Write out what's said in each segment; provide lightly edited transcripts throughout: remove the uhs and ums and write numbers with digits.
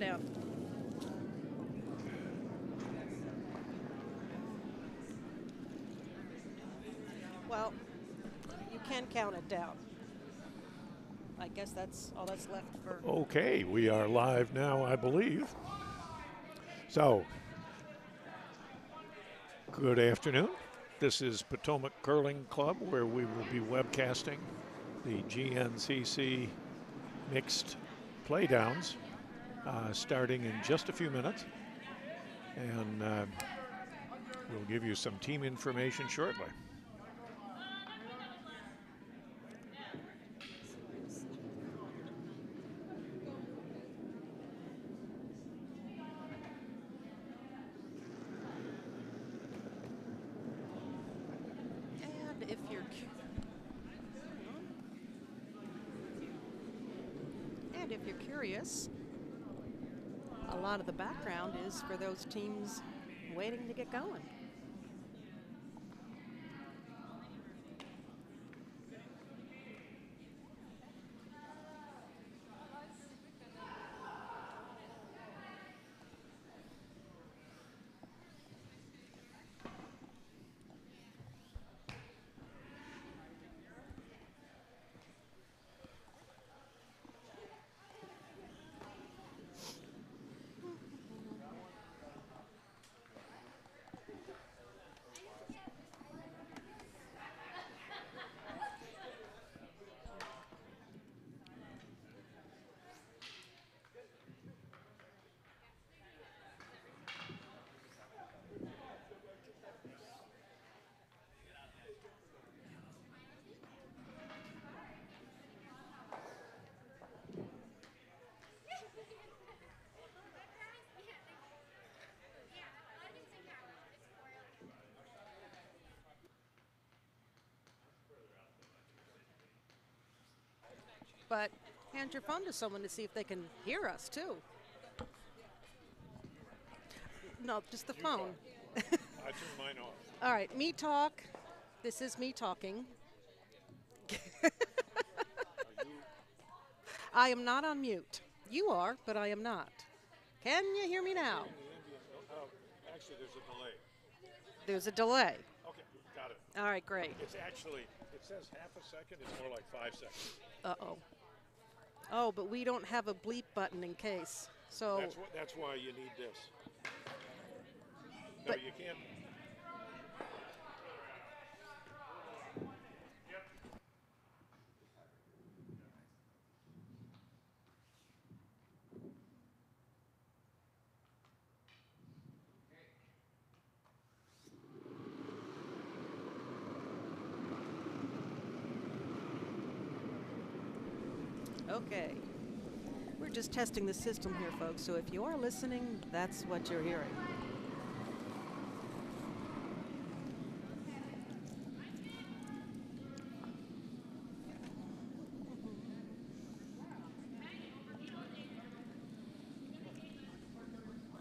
down. Well, you can count it down. I guess that's all that's left for. Okay, we are live now, I believe. So, good afternoon. This is Potomac Curling Club, where we will be webcasting the GNCC mixed playdowns starting in just a few minutes. And we'll give you some team information shortly. And if you're curious, a lot of the background is for those teams waiting to get going. But hand your phone to someone to see if they can hear us, too. No, just the phone. I turn mine off. All right, me talk. This is me talking. I am not on mute. You are, but I am not. Can you hear me now? Actually, there's a delay. There's a delay. Okay, got it. All right, great. It's actually, it says half a second. It's more like 5 seconds. Uh-oh. Oh, but we don't have a bleep button in case. So That's why you need this. No, But- you can't. okay. We're just testing the system here, folks. So if you are listening, that's what you're hearing.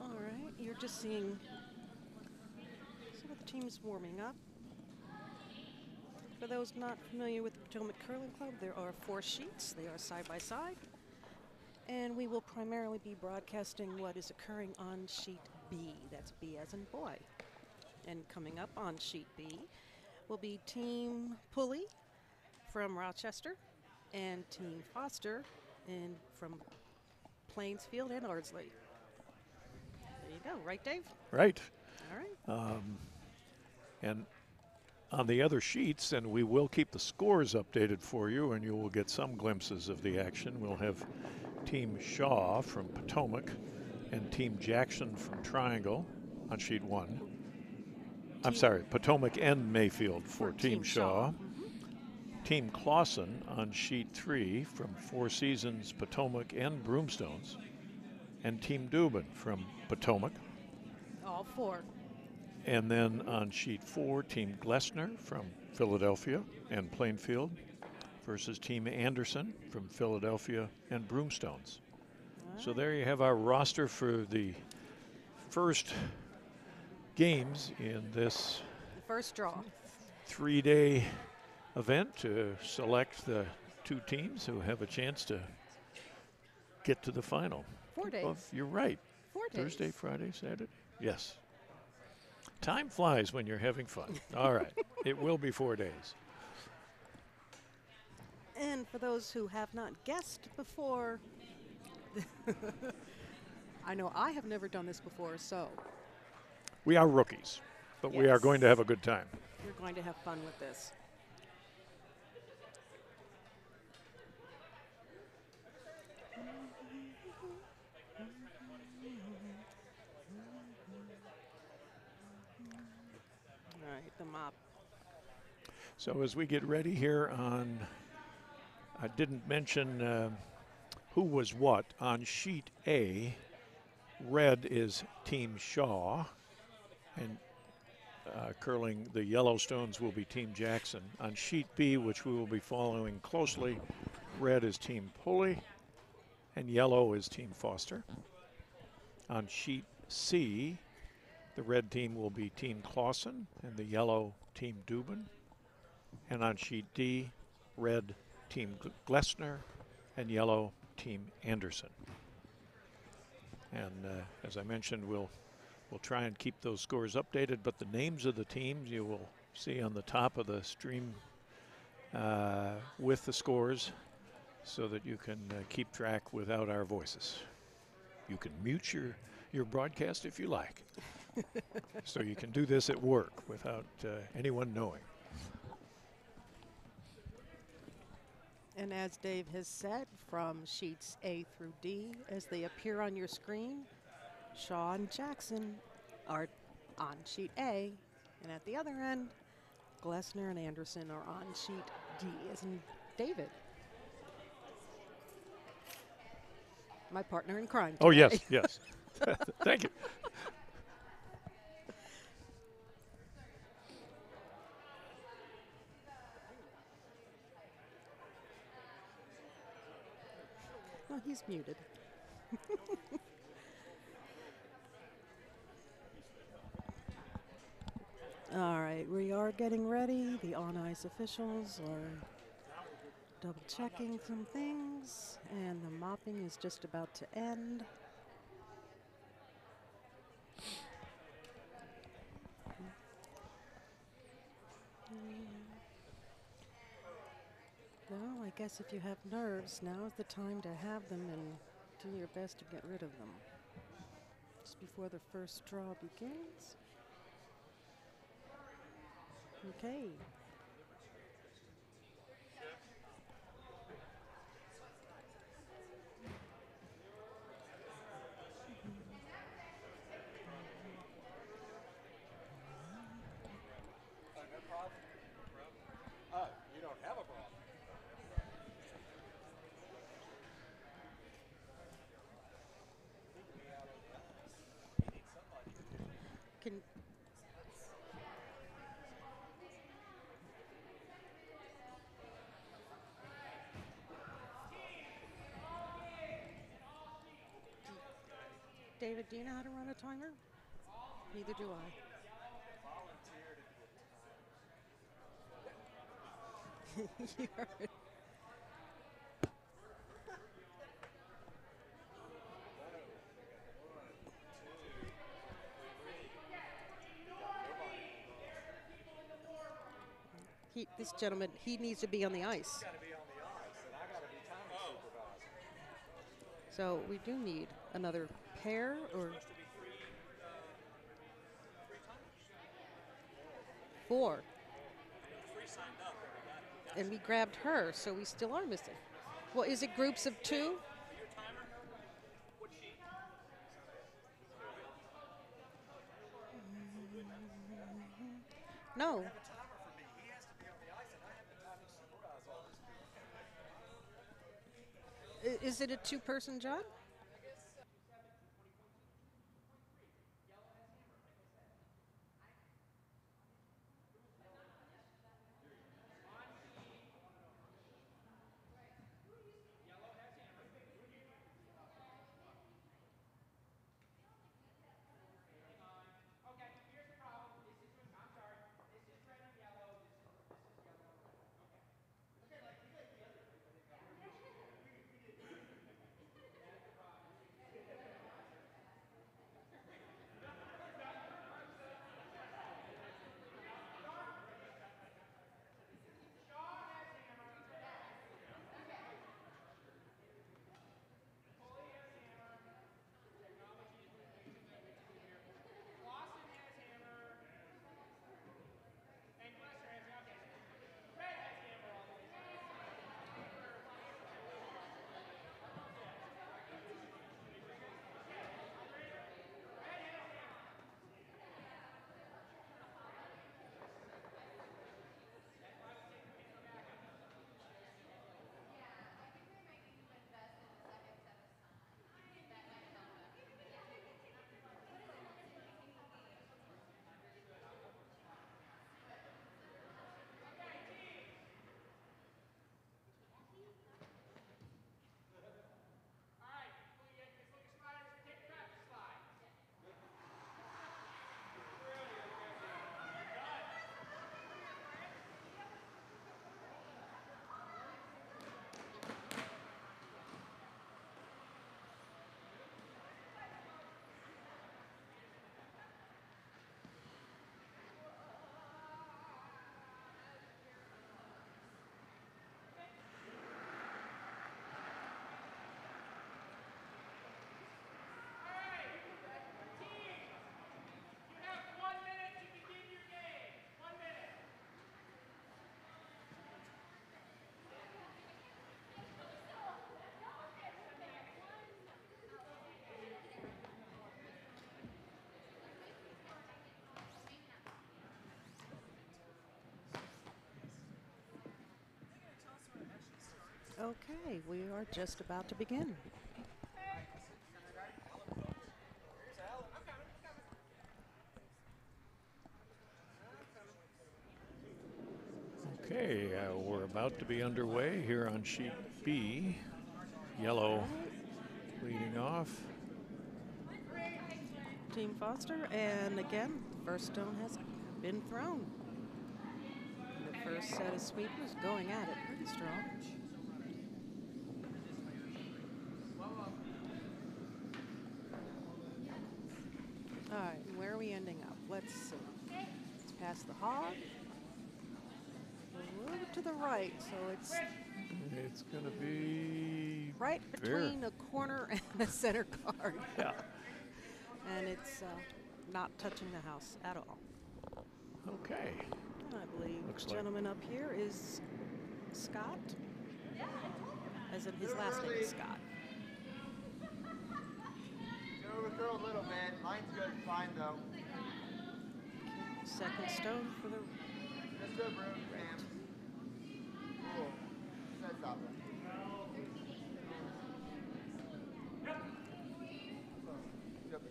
All right, you're just seeing some of the teams warming up. For those not familiar with the Potomac Curling Club, there are 4 sheets. They are side by side. And we will primarily be broadcasting what is occurring on sheet B. That's B as in boy. And coming up on sheet B will be Team Pulley from Rochester and Team Foster from Plainsfield and Ardsley. There you go. Right, Dave? Right. All right. And on the other sheets, and we will keep the scores updated for you, and you will get some glimpses of the action. We'll have Team Shaw from Potomac and Team Jackson from Triangle on sheet 1. I'm sorry, Potomac and Mayfield for Team Shaw. Team Clausen on sheet 3 from Four Seasons, Potomac, and Broomstones. And Team Dubin from Potomac. All 4. And then on sheet 4, Team Glessner from Philadelphia and Plainfield versus Team Anderson from Philadelphia and Broomstones. So there you have our roster for the first games in this First draw. 3-day event to select the 2 teams who have a chance to get to the final. 4 days. Well, you're right. 4 days. Thursday, Friday, Saturday. Yes. Time flies when you're having fun. All right. It will be 4 days. And for those who have not guessed before, I know I have never done this before, so We are rookies, but we are going to have a good time. you're going to have fun with this. All right, the mop. So as we get ready here on, I didn't mention who was what. On sheet A, red is Team Shaw, and curling the Yellowstones will be Team Jackson. On sheet B, which we will be following closely, red is Team Pulley, and yellow is Team Foster. On sheet C, the red team will be Team Clausen, and the yellow Team Dubin. And on sheet D, red Team Glessner, and yellow Team Anderson. And as I mentioned, we'll try and keep those scores updated, but the names of the teams you will see on the top of the stream with the scores so that you can keep track without our voices. You can mute your broadcast if you like. So you can do this at work without anyone knowing. And as Dave has said, from sheets A through D, as they appear on your screen, Shaw and Jackson are on sheet A, and at the other end, Glessner and Anderson are on sheet D, as in David. My partner in crime today. Oh, yes, yes. Thank you. Oh, he's muted. All right, we are getting ready. The on-ice officials are double checking some things, and the mopping is just about to end. Well, I guess if you have nerves, now is the time to have them and do your best to get rid of them. Just before the first draw begins. Okay. You don't have a problem. Can David, do you know how to run a timer? Neither do I. You heard it. This gentleman, he needs to be on the ice. Got to be on the ice, and I got to be timing supervisor. So we do need another pair or four. And we grabbed her, so we still are missing. Well, is it groups of two? No. Is it a two-person job? Okay, we are just about to begin. Okay, we're about to be underway here on sheet B. Yellow leading off. Team Foster, and again, the first stone has been thrown. And the first set of sweepers going at it pretty strong. All right, where are we ending up? Let's see. It's past the hog. A little to the right, so it's going to be right between a corner and a center card. Yeah. And it's not touching the house at all. Okay. I believe Looks the like- gentleman up here is Scott, as in his last name is Scott. Get over curl a little bit. Mine's good, fine though. Second stone for the Just good, bro. Bam. Cool. That's that one. Yep.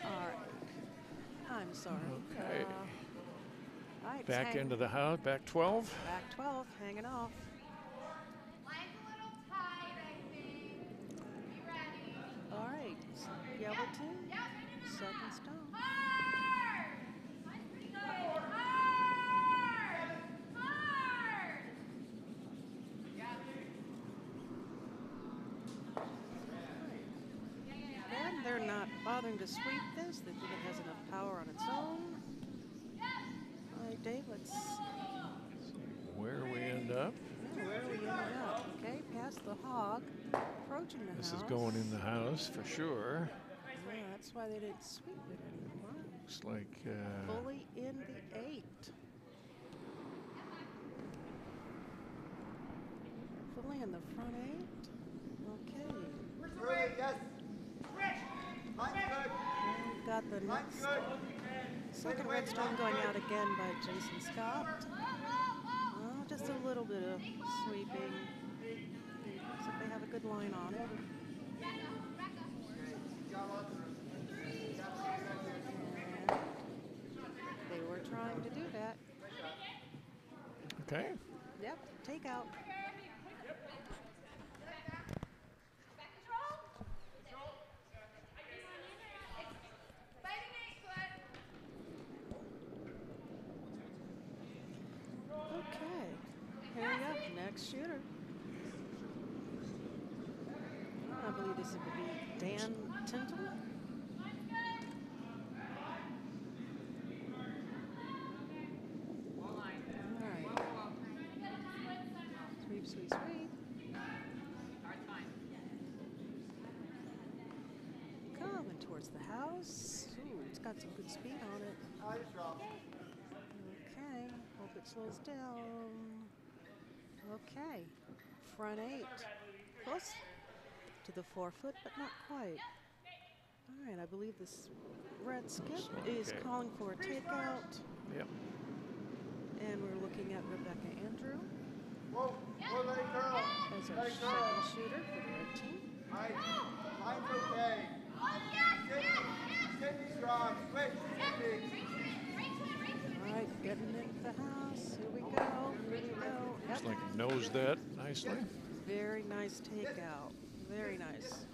all right. I'm sorry. Okay. All right, Back into the house, back 12. back 12, hanging off. Line's a little tight, I think. Be ready. All right, yellow team, Yep. second stone. Hard! Line's pretty good. Hard! Hard! Again, they're not bothering to sweep this. They think it has enough power on its own. All right, Dave, let's Where we end up. where are we ending up? Okay, past the hog, approaching the This house. is going in the house for sure. Yeah, that's why they didn't sweep it anymore. Looks like Fully in the 8. Fully in the front 8. Okay. Three, yes. Mine's good. And we've got the Mine's next good. second red stone going out again by Jason Scott. Oh, just a little bit of sweeping. Looks like they have a good line on it. And they were trying to do that. okay. Yep, take out. Okay, here we go, next shooter. I believe this would be Dan Tintle. All right. Sweep, sweep, sweep. Coming towards the house. Ooh, it's got some good speed on it. I just dropped. Okay, hope it slows down. Okay, front 8. Close to the 4-foot, but not quite. All right, I believe this red skip is Okay. calling for a takeout. Yep. And we're looking at Rebecca Andrew Whoa, whoa, let it curl. as our Let it curl. second shooter for the red team. Mike, mine's okay. Sydney's strong. Switch, Sydney. All right, getting into the house. Here we go. Here we go. Looks Yep. like he knows that nicely. Very nice takeout. Very nice.